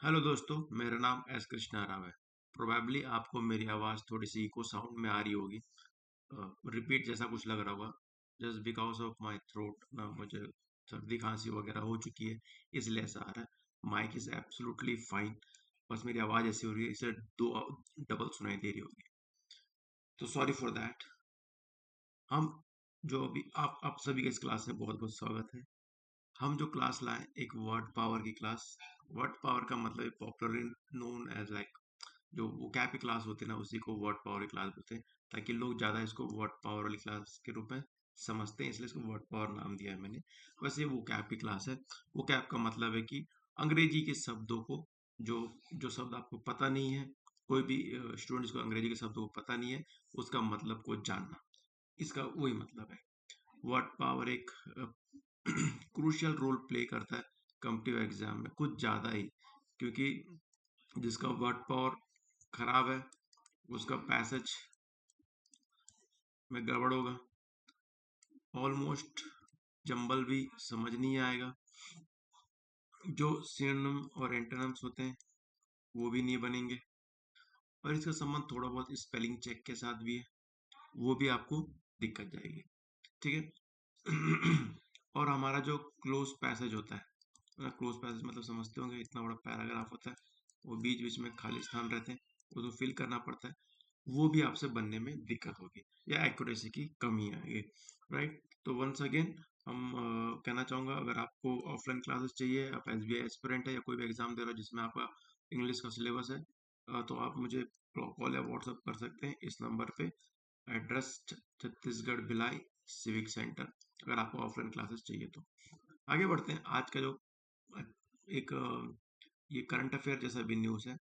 Hello दोस्तों, मेरा नाम एस कृष्णा राव है। प्रोबेबली आपको मेरी आवाज़ थोड़ी सी इको साउंड में आ रही होगी। रिपीट जैसा कुछ लग रहा होगा। Just because of my throat ना, मुझे सर्दी खांसी वगैरह हो चुकी है, इसलिए ऐसा आ रहा है। Mic is absolutely fine. बस मेरी आवाज़ ऐसी हो रही है, इसे दो डबल सुनाई दे रही होगी, तो सॉरी फॉर दैट। हम जो अभी आप सभी के इस क्लास में बहुत बहुत स्वागत है। हम जो क्लास लाए, एक वर्ड पावर की क्लास। वर्ड पावर का मतलब पॉपुलरली नोन एज लाइक, जो वो कैप की क्लास होती है ना, उसी को वर्ड पावर की क्लास बोलते हैं, ताकि लोग ज़्यादा इसको वर्ड पावर वाली क्लास के रूप में समझते हैं, इसलिए इसको वर्ड पावर नाम दिया है मैंने। वैसे वो कैप की क्लास है। वो कैप का मतलब है कि अंग्रेजी के शब्दों को, जो जो शब्द आपको पता नहीं है, कोई भी स्टूडेंट जिसको अंग्रेजी के शब्दों को पता नहीं है, उसका मतलब को जानना, इसका वही मतलब है। वर्ड पावर एक क्रूशियल रोल प्ले करता है कॉम्पिटिटिव एग्जाम में, कुछ ज़्यादा ही, क्योंकि जिसका वर्ड पावर खराब है उसका पैसेज में गड़बड़ होगा। ऑलमोस्ट जंबल भी समझ नहीं आएगा। जो सिनोनिम और एंटोनिम्स होते हैं वो भी नहीं बनेंगे, और इसका संबंध थोड़ा बहुत स्पेलिंग चेक के साथ भी है, वो भी आपको दिक्कत जाएगी। ठीक है। और हमारा जो क्लोज पैसेज होता है, क्लोज पैसेज मतलब समझते होंगे, इतना बड़ा पैराग्राफ होता है, वो बीच बीच में खाली स्थान रहते हैं, उसको फिल करना पड़ता है, वो भी आपसे बनने में दिक्कत होगी या एक्यूरेसी की कमी आएगी। राइट। तो वंस अगेन हम कहना चाहूँगा, अगर आपको ऑफलाइन क्लासेस चाहिए, आप एसबीआई एस्पिरेंट है या कोई भी एग्जाम दे रहे हो जिसमें आपका इंग्लिश का सिलेबस है, तो आप मुझे कॉल या व्हाट्सअप कर सकते हैं इस नंबर पे। Address Chhattisgarh Bhilai civic centre, अगर आपको ऑफलाइन क्लासेस चाहिए तो। आगे बढ़ते हैं। आज का जो एक ये करंट अफेयर जैसा भी न्यूज़ है।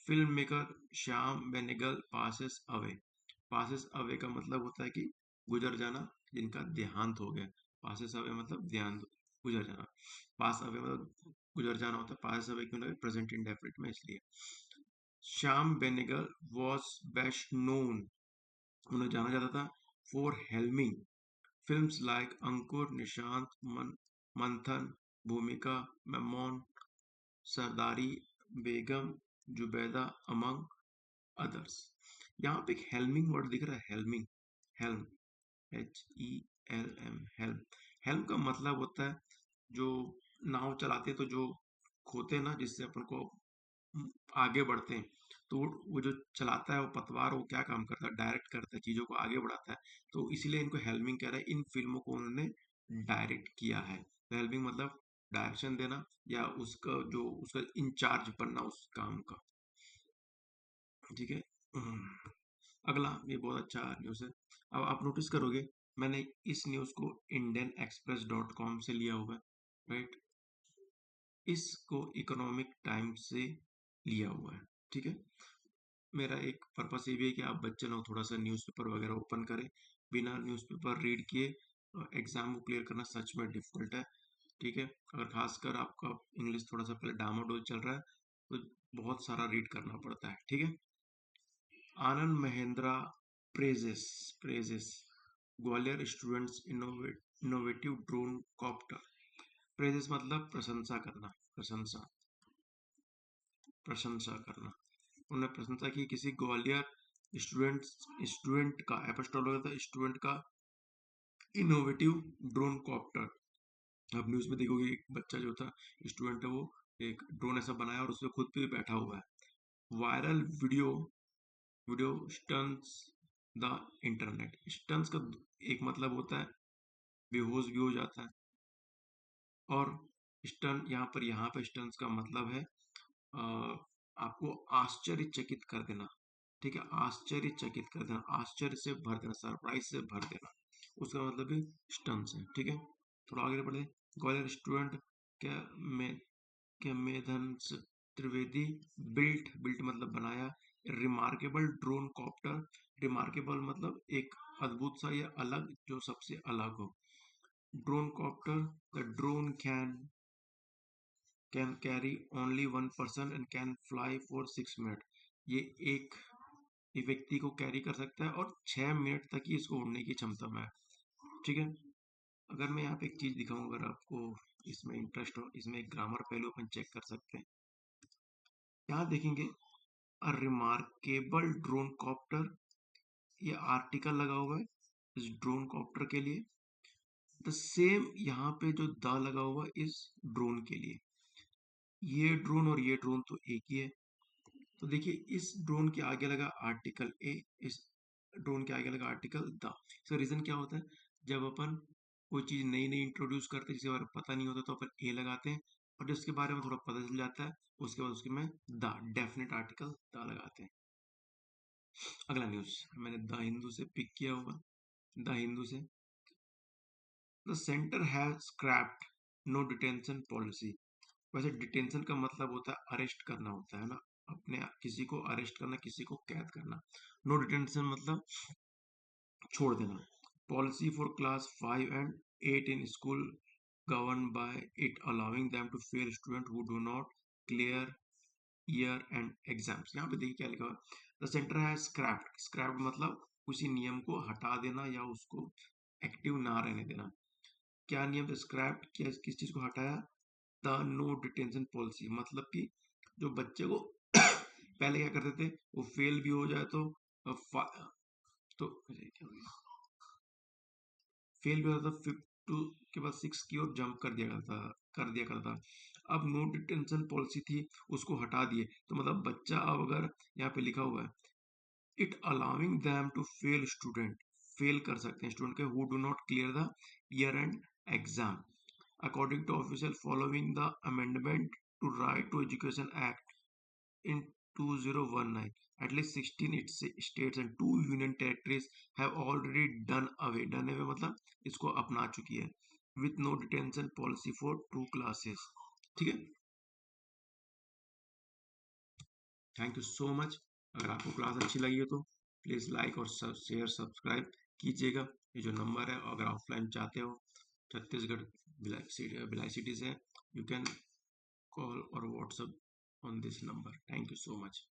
Film maker Shyam Benegal passes away. Passes away का मतलब होता है कि गुजर जाना, जिनका देहांत हो गया। पासेस अवे मतलब देहांत, गुजर जाना। पास अवे मतलब गुजर जाना होता है। पासेस अवे क्यों लगे, प्रेजेंट इंडेफिनिट में, इसलिए। Shyam Benegal was best known, उन्हें जाना जाता था फॉर हेल्मिंग फिल्म्स लाइक अंकुर, निशांत, मंथन, भूमिका, मेमोन, सरदारी, बेगम, जुबैदा, अमंग अदर्स। यहाँ पे एक हेल्मिंग वर्ड दिख रहा है, हेल्मिंग, हेल्म, HELM, हेल्म। हेल्म का मतलब होता है जो नाव चलाते हैं, तो जो खोते हैं ना, जिससे अपन को आगे बढ़ते हैं, तो वो जो चलाता है, वो पतवार, वो क्या काम करता है, डायरेक्ट करता है, चीजों को आगे बढ़ाता है। तो इसीलिए इनको हेल्मिंग कह रहा है। इन फिल्मों को उन्होंने डायरेक्ट किया है। तो हेल्मिंग मतलब डायरेक्शन देना, या उसका जो उसका इंचार्ज बनना उस काम का। ठीक है। अगला, ये बहुत अच्छा न्यूज़ है। अब आप नोटिस करोगे, मैंने इस न्यूज़ को indianexpress.com से लिया हुआ है। राइट। इसको इकोनॉमिक टाइम्स से लिया हुआ है। ठीक है। मेरा एक पर्पस ये भी है कि आप बच्चे लोग थोड़ा सा न्यूज़पेपर वगैरह ओपन करें। बिना न्यूज़पेपर रीड किए एग्जाम को क्लियर करना सच में डिफिकल्ट है। ठीक है। अगर खासकर आपका इंग्लिश थोड़ा सा पहले डामाडोल चल रहा है, तो बहुत सारा रीड करना पड़ता है। ठीक है। Anand Mahindra praises praises Gwalior students innovative drone copter. Praises मतलब प्रशंसा करना, प्रशंसा, प्रशंसा करना। उन्होंने प्रशंसा की किसी ग्वालियर स्टूडेंट, स्टूडेंट का एपोस्ट्रोल होता है, स्टूडेंट का इनोवेटिव ड्रोन कॉप्टर। आप न्यूज में देखोगे, एक बच्चा जो था, स्टूडेंट है, वो एक ड्रोन ऐसा बनाया और उसमें खुद पे बैठा हुआ है। Viral video, video stuns the internet. Stuns का एक मतलब होता है बेहोश भी हो जाता है, और स्टन यहाँ पे स्टन्स का मतलब है आपको आश्चर्यचकित कर देना। ठीक है। आश्चर्यचकित कर देना, आश्चर्य से भर देना, सरप्राइज से भर देना, उसका मतलब भी स्टन्स है। ठीक है। थोड़ा आगे बढ़े। ग्वालियर स्टूडेंट क्या में क्या मेधंस त्रिवेदी बिल्ट, बिल्ट मतलब बनाया, रिमार्केबल ड्रोन कॉप्टर। रिमार्केबल मतलब एक अद्भुत सा या अलग, जो सबसे अलग हो। Drone copter, the drone can carry only one person and can fly for 6 minute. ये एक व्यक्ति को कैरी कर सकता है और 6 मिनट तक ही इसको उड़ने की क्षमता में है। ठीक है। अगर मैं यहाँ पे एक चीज दिखाऊं, अगर आपको इसमें इंटरेस्ट हो, इसमें एक ग्रामर पहलू अपन चेक कर सकते हैं। यहाँ देखेंगे अ रिमार्केबल ड्रोन कॉप्टर, ये आर्टिकल लगा हुआ है इस ड्रोन कॉप्टर के लिए। द सेम यहाँ पे जो द लगा हुआ है इस ड्रोन के लिए। ये ड्रोन और ये ड्रोन तो एक ही है। तो देखिए इस ड्रोन के आगे लगा आर्टिकल ए, इस ड्रोन के आगे लगा आर्टिकल द। इसका रीजन क्या होता है, जब अपन कोई चीज नई नई इंट्रोड्यूस करते हैं जिसके बारे में पता नहीं होता तो अपन ए लगाते हैं, और जिसके बारे में थोड़ा पता चल जाता है उसके बाद उसके में द डेफिनेट आर्टिकल द लगाते हैं। अगला न्यूज मैंने द हिंदू से पिक किया हुआ, द हिंदू से। The centre has scrapped no detention policy. वैसे डिटेंशन का मतलब होता है अरेस्ट करना होता है ना, अपने किसी को अरेस्ट करना, किसी को कैद करना। नो डिटेंशन मतलब छोड़ देना। Policy for class 5 and 8 in school governed by it allowing them to fail student who do not clear year and exams। यहाँ पे देखिए क्या लिखा हुआ है, द सेंटर है स्क्रैप्ड। स्क्रैप्ड मतलब किसी नियम को हटा देना या उसको एक्टिव ना रहने देना। क्या नियम था स्क्रैप्ड, क्या किस चीज को हटाया, द नो डिटेंशन पॉलिसी। मतलब कि जो बच्चे को पहले क्या करते थे, वो फेल भी हो जाए तो तो क्या हो गया, फेल भी होता था, 5 के बाद 6 की ओर जंप कर दिया करता। अब नो डिटेंशन पॉलिसी थी, उसको हटा दिए, तो मतलब बच्चा अब अगर यहाँ पे लिखा हुआ है it allowing them to fail student, fail कर सकते हैं स्टूडेंट के who do not clear the year end exam according to official following the amendment to right to education act in 2019, at least 16 states and 2 union territories have already done away मतलब इसको अपना चुकी है with no detention policy for 2 classes। ठीक है, thank you so much. अगर आपको class अच्छी लगी हो तो प्लीज़ लाइक और शेयर सब्सक्राइब कीजिएगा। ये जो नंबर है अगर ऑफलाइन चाहते हो, छत्तीसगढ़ भिलाई सिटी से, you can call or WhatsApp on this number. Thank you so much.